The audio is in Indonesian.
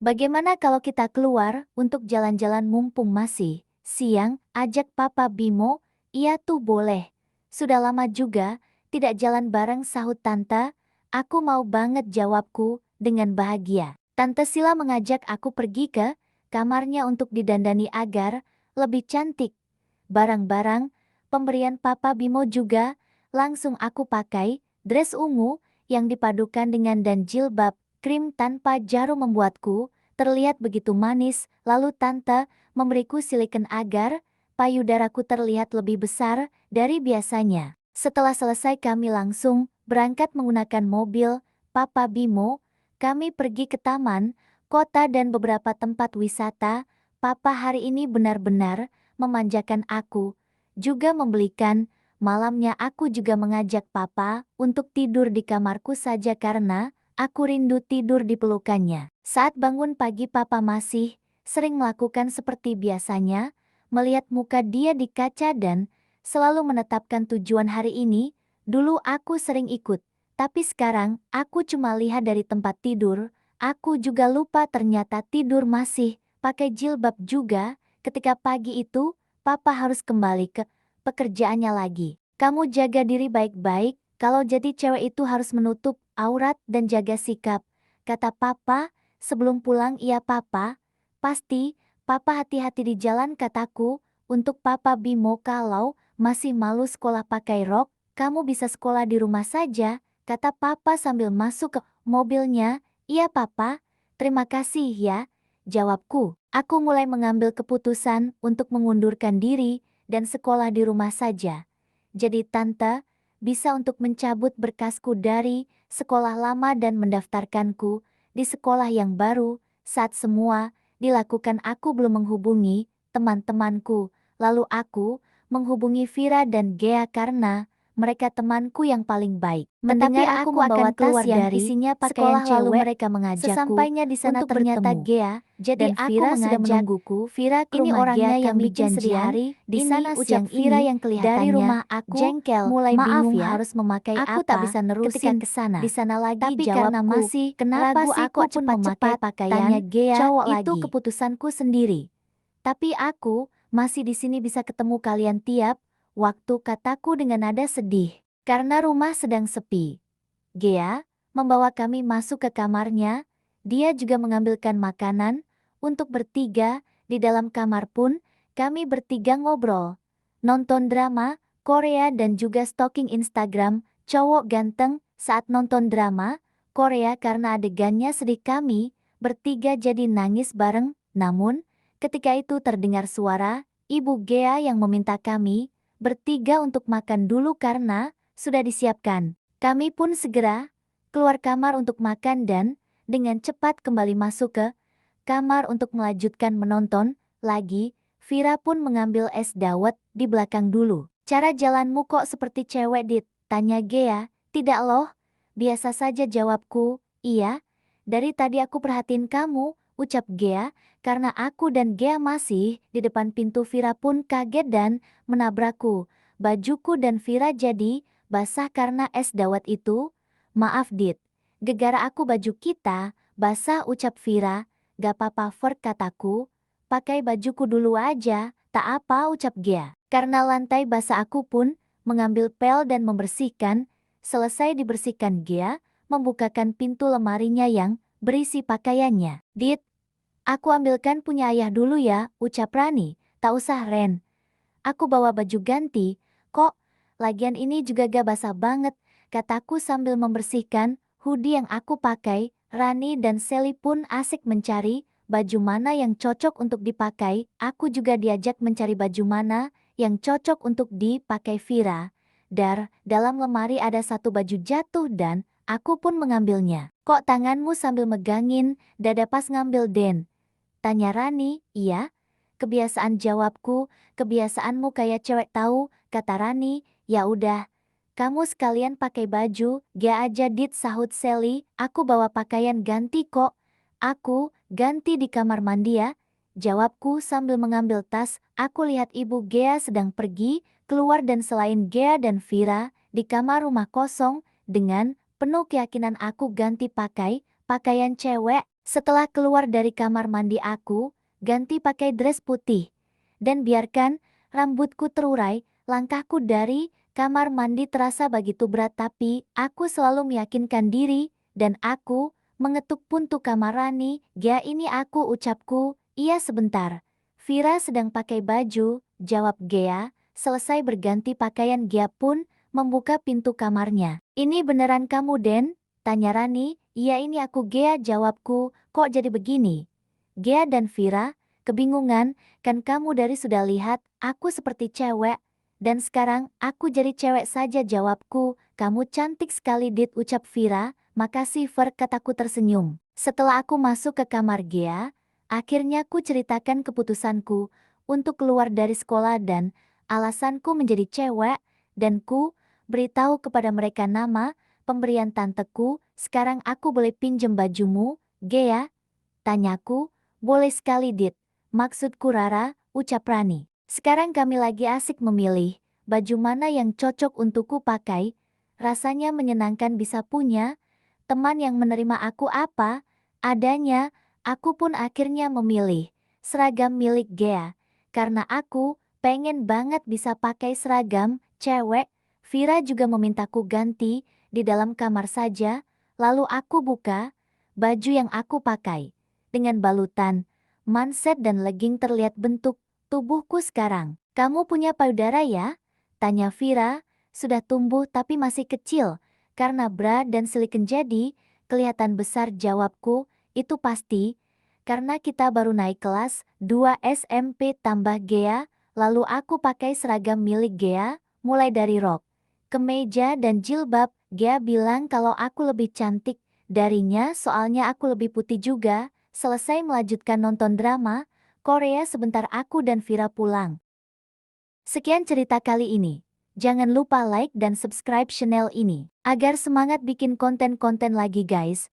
Bagaimana kalau kita keluar untuk jalan-jalan mumpung masih siang, ajak Papa Bimo. Iya tuh boleh. Sudah lama juga tidak jalan bareng, sahut Tante. Aku mau banget, jawabku dengan bahagia. Tante Sila mengajak aku pergi ke kamarnya untuk didandani agar lebih cantik. Barang-barang pemberian Papa Bimo juga langsung aku pakai, dress ungu yang dipadukan dengan dan jilbab krim tanpa jarum membuatku terlihat begitu manis. Lalu tante memberiku silikon agar payudaraku terlihat lebih besar dari biasanya. Setelah selesai kami langsung berangkat menggunakan mobil Papa Bimo. Kami pergi ke taman, kota dan beberapa tempat wisata. Papa hari ini benar-benar memanjakan aku. Juga membelikan, malamnya aku juga mengajak Papa untuk tidur di kamarku saja karena aku rindu tidur di pelukannya. Saat bangun pagi Papa masih sering melakukan seperti biasanya, melihat muka dia di kaca dan selalu menetapkan tujuan hari ini. Dulu aku sering ikut, tapi sekarang aku cuma lihat dari tempat tidur. Aku juga lupa ternyata tidur masih pakai jilbab juga. Ketika pagi itu, Papa harus kembali ke pekerjaannya lagi. Kamu jaga diri baik-baik, kalau jadi cewek itu harus menutup aurat dan jaga sikap, kata Papa sebelum pulang. Iya Papa, pasti. Papa hati-hati di jalan, kataku. Untuk Papa Bimo, kalau masih malu sekolah pakai rok, kamu bisa sekolah di rumah saja, kata Papa sambil masuk ke mobilnya. Iya Papa, terima kasih ya, jawabku. Aku mulai mengambil keputusan untuk mengundurkan diri dan sekolah di rumah saja. Jadi tante bisa untuk mencabut berkasku dari sekolah lama dan mendaftarkanku di sekolah yang baru. Saat semua dilakukan, aku belum menghubungi teman-temanku. Lalu aku menghubungi Vira dan Gea karena mereka temanku yang paling baik. Mendengar aku membawa tas yang isinya pakaian cewek, lalu mereka mengajakku. Sesampainya di sana ternyata Gea dan Vira sudah menungguku. Vira ke rumah Gea, yang bikin janjian di sana. Ucap Vira yang kelihatannya dari rumah aku jengkel, mulai bingung harus memakai aku apa. Tak bisa nerusin ke sana. Di sana lagi, tapi karena masih kenapa ragu, aku pun memakai pakaian tanya Gea. Cowok itu lagi keputusanku sendiri. Tapi aku masih di sini bisa ketemu kalian tiap waktu, kataku dengan nada sedih. Karena rumah sedang sepi. Gea membawa kami masuk ke kamarnya. Dia juga mengambilkan makanan untuk bertiga. Di dalam kamar pun kami bertiga ngobrol, nonton drama Korea dan juga stalking Instagram cowok ganteng. Saat nonton drama Korea, karena adegannya sedih, kami bertiga jadi nangis bareng. Namun ketika itu terdengar suara Ibu Gea yang meminta kami bertiga untuk makan dulu karena sudah disiapkan. Kami pun segera keluar kamar untuk makan dan dengan cepat kembali masuk ke kamar untuk melanjutkan menonton lagi. Vira pun mengambil es dawet di belakang dulu. Cara jalanmu kok seperti cewek, Dit? Tanya Gea. Tidak loh, biasa saja, jawabku. Iya, dari tadi aku perhatiin kamu, ucap Gea. Karena aku dan Gea masih di depan pintu, Vira pun kaget dan menabrakku. Bajuku dan Vira jadi basah karena es dawet itu. Maaf Dit, gegara aku, baju kita basah, ucap Vira. Gak apa-apa Ford, kataku. Pakai bajuku dulu aja, tak apa, ucap Gea. Karena lantai basah, aku pun mengambil pel dan membersihkan. Selesai dibersihkan, Gea membukakan pintu lemarinya yang berisi pakaiannya. Dit, aku ambilkan punya ayah dulu ya, ucap Rani. Tak usah Ren, aku bawa baju ganti kok. Lagian ini juga gak basah banget, kataku sambil membersihkan hoodie yang aku pakai. Rani dan Sally pun asik mencari baju mana yang cocok untuk dipakai. Aku juga diajak mencari baju mana yang cocok untuk dipakai Vira. Dalam lemari ada satu baju jatuh dan aku pun mengambilnya. Kok tanganmu sambil megangin dada pas ngambil, Den? Tanya Rani. Iya, kebiasaan, jawabku. Kebiasaanmu kayak cewek tahu, kata Rani. Ya udah, kamu sekalian pakai baju Gea aja, Dit, sahut Sally. Aku bawa pakaian ganti kok. Aku ganti di kamar mandi ya, jawabku sambil mengambil tas. Aku lihat Ibu Gea sedang pergi keluar dan selain Gea dan Vira di kamar rumah kosong, dengan penuh keyakinan aku ganti pakai pakaian cewek. Setelah keluar dari kamar mandi aku, ganti pakai dress putih. Dan biarkan rambutku terurai, langkahku dari kamar mandi terasa begitu berat tapi aku selalu meyakinkan diri, dan aku mengetuk pintu kamar Rani. "Gia, ini aku," ucapku. "Iya sebentar." Vira sedang pakai baju, jawab Gea. Selesai berganti pakaian, Gia pun membuka pintu kamarnya. "Ini beneran kamu, Den?" tanya Rani. "Iya, ini aku, Gea," jawabku. "Kok jadi begini?" Gea dan Vira kebingungan. "Kan kamu dari sudah lihat aku seperti cewek, dan sekarang aku jadi cewek saja," jawabku. "Kamu cantik sekali, Dit," ucap Vira. "Makasih, Ver," kataku tersenyum. Setelah aku masuk ke kamar Gea, akhirnya ku ceritakan keputusanku untuk keluar dari sekolah dan alasanku menjadi cewek, dan ku beritahu kepada mereka nama pemberian tanteku. "Sekarang aku boleh pinjem bajumu, Gea?" tanyaku. "Boleh sekali, Dit. Maksudku Rara," ucap Rani. "Sekarang kami lagi asik memilih baju mana yang cocok untukku pakai. Rasanya menyenangkan bisa punya teman yang menerima aku apa adanya." Aku pun akhirnya memilih seragam milik Gea. Karena aku pengen banget bisa pakai seragam cewek. Vira juga memintaku ganti di dalam kamar saja. Lalu aku buka baju yang aku pakai. Dengan balutan, manset dan legging terlihat bentuk tubuhku sekarang. "Kamu punya payudara ya?" tanya Vira. "Sudah tumbuh tapi masih kecil. Karena bra dan silikon jadi kelihatan besar," jawabku. "Itu pasti karena kita baru naik kelas 2 SMP," tambah Gea. Lalu aku pakai seragam milik Gea, mulai dari rok, kemeja dan jilbab. Gea bilang kalau aku lebih cantik darinya soalnya aku lebih putih juga. Selesai melanjutkan nonton drama Korea sebentar, aku dan Vira pulang. Sekian cerita kali ini. Jangan lupa like dan subscribe channel ini agar semangat bikin konten-konten lagi guys.